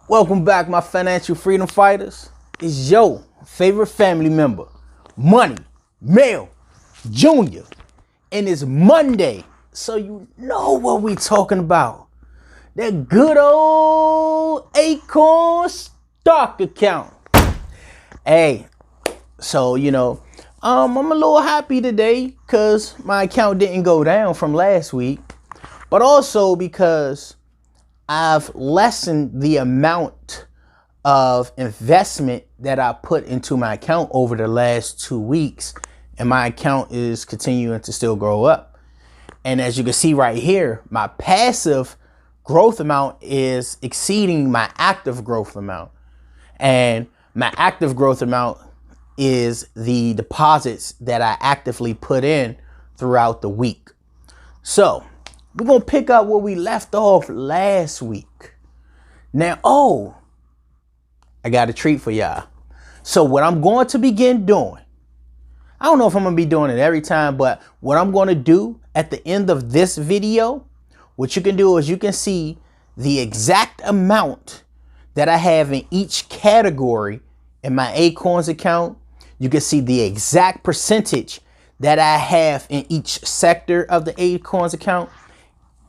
Welcome back, my financial freedom fighters. It's your favorite family member, Money Mail Jr. And it's Monday, so you know what we talking about. That good old Acorns stock account. Hey, so I'm a little happy today because my account didn't go down from last week, but also because I've lessened the amount of investment that I put into my account over the last 2 weeks, and my account is continuing to still grow up. And as you can see right here, my passive growth amount is exceeding my active growth amount. And my active growth amount is the deposits that I actively put in throughout the week. So we're going to pick up where we left off last week. Now, I got a treat for y'all. So what I'm going to begin doing, I don't know if I'm going to be doing it every time, but what I'm going to do at the end of this video, what you can do is you can see the exact amount that I have in each category in my Acorns account. You can see the exact percentage that I have in each sector of the Acorns account.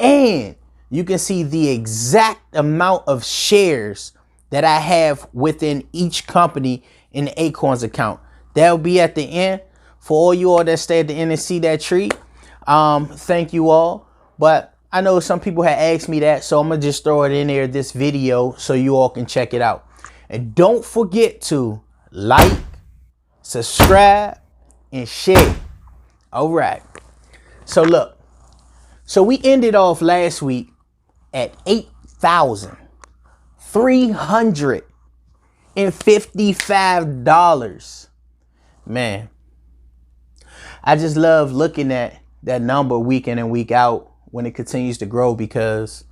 And you can see the exact amount of shares that I have within each company in the Acorns account. That'll be at the end. For all you all that stay at the end and see that treat, thank you all. But I know some people had asked me that, so I'm going to just throw it in there, this video, so you all can check it out. And don't forget to like, subscribe, and share. All right. So look. So we ended off last week at $8,355. Man, I just love looking at that number week in and week out when it continues to grow, because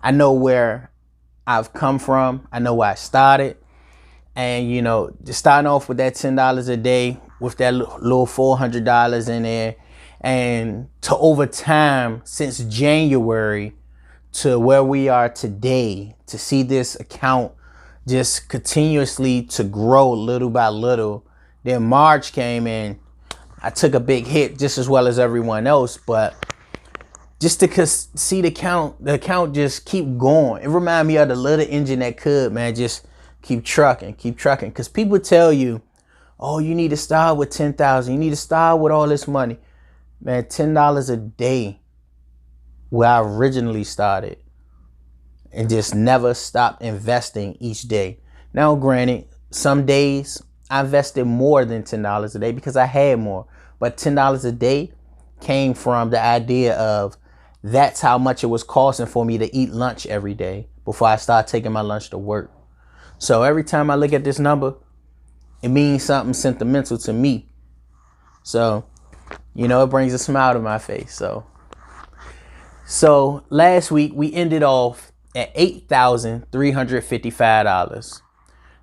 I know where I've come from. I know where I started. And, just starting off with that $10 a day with that little $400 in there. And to over time, since January to where we are today, to see this account just continuously to grow little by little. Then March came in, I took a big hit just as well as everyone else, but just to see the account just keep going. It reminded me of the little engine that could, man, just keep trucking. Because people tell you, oh, you need to start with 10,000. You need to start with all this money. Man, $10 a day where I originally started, and just never stopped investing each day. Now, granted, some days I invested more than $10 a day because I had more. But $10 a day came from the idea of that's how much it was costing for me to eat lunch every day before I start taking my lunch to work. So every time I look at this number, it means something sentimental to me. So it brings a smile to my face. So last week we ended off at $8,355.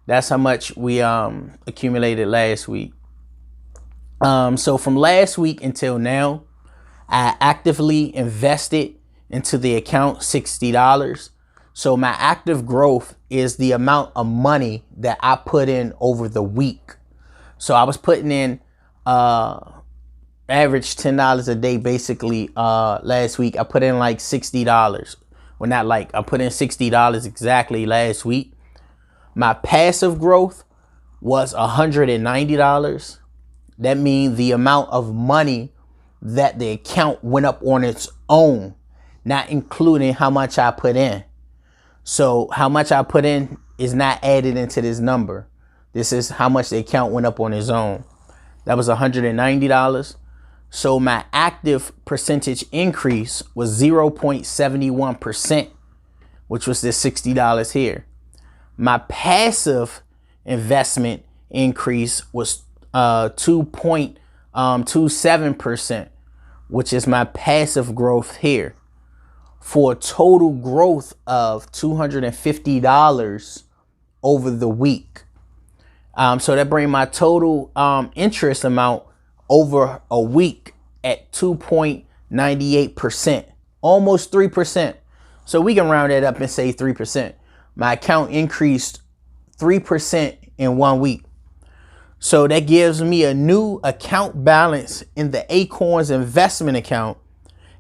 That's how much we accumulated last week. So from last week until now, I actively invested into the account $60. So my active growth is the amount of money that I put in over the week. So I was putting in average $10 a day basically. Last week I put in like $60. Well, not like, I put in $60 exactly last week. My passive growth was $190. That means the amount of money that the account went up on its own, not including how much I put in. So how much I put in is not added into this number. This is how much the account went up on its own. That was $190. So my active percentage increase was 0.71%, which was this $60 here. My passive investment increase was 2.27%, which is my passive growth here, for a total growth of $250 over the week. So that brings my total interest amount over a week at 2.98%, almost 3%. So we can round that up and say 3%. my account increased 3% in 1 week. So that gives me a new account balance in the Acorns investment account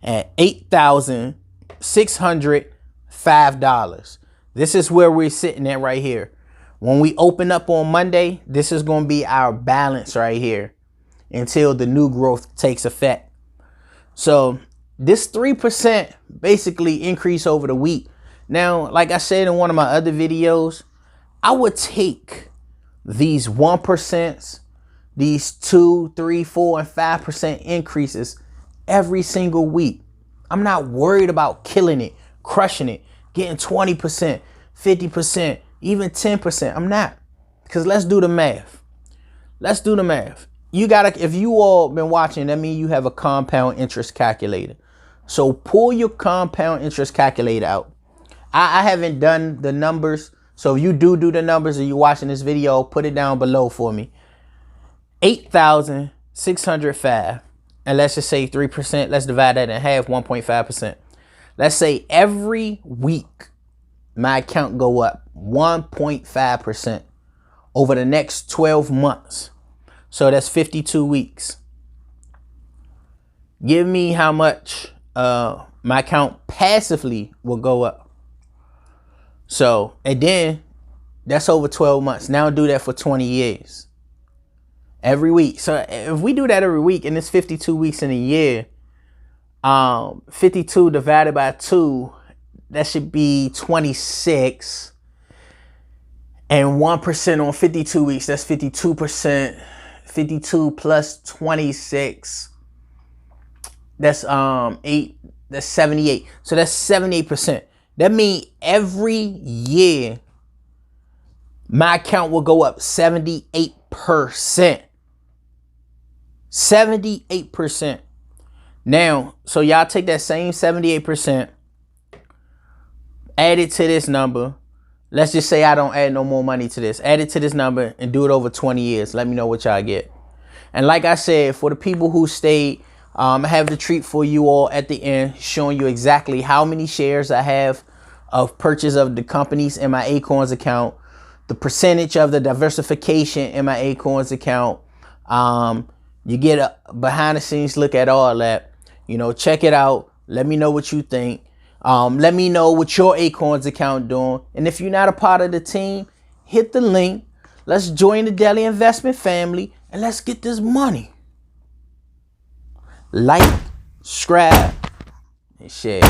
at $8,605. This is where we're sitting at right here. When we open up on Monday, this is going to be our balance right here until the new growth takes effect. So this 3% basically increase over the week. Now, like I said in one of my other videos, I would take these 1%, these 2, 3, 4, and 5% increases every single week. I'm not worried about killing it, crushing it, getting 20%, 50%, even 10%. I'm not. Because let's do the math. Let's do the math. You gotta, if you all been watching, that means you have a compound interest calculator. So pull your compound interest calculator out. I haven't done the numbers. So if you do the numbers and you're watching this video, put it down below for me. 8,605. And let's just say 3%. Let's divide that in half, 1.5%. Let's say every week my account go up 1.5% over the next 12 months. So that's 52 weeks. Give me how much my account passively will go up. So, and then that's over 12 months. Now do that for 20 years. Every week. So if we do that every week and it's 52 weeks in a year, 52 divided by 2, that should be 26. And 1% on 52 weeks, that's 52%. 52 plus 26. That's 8. That's 78. So that's 78%. That means every year my account will go up 78%. 78%. Now, so y'all take that same 78%, add it to this number. Let's just say I don't add no more money to this. Add it to this number and do it over 20 years. Let me know what y'all get. And like I said, for the people who stayed, I have the treat for you all at the end, showing you exactly how many shares I have of purchase of the companies in my Acorns account, the percentage of the diversification in my Acorns account. You get a behind the scenes look at all that. You know, check it out. Let me know what you think. Let me know what your Acorns account doing. And if you're not a part of the team, hit the link. Let's join the Daily Investment family and let's get this money. Like, subscribe, and share.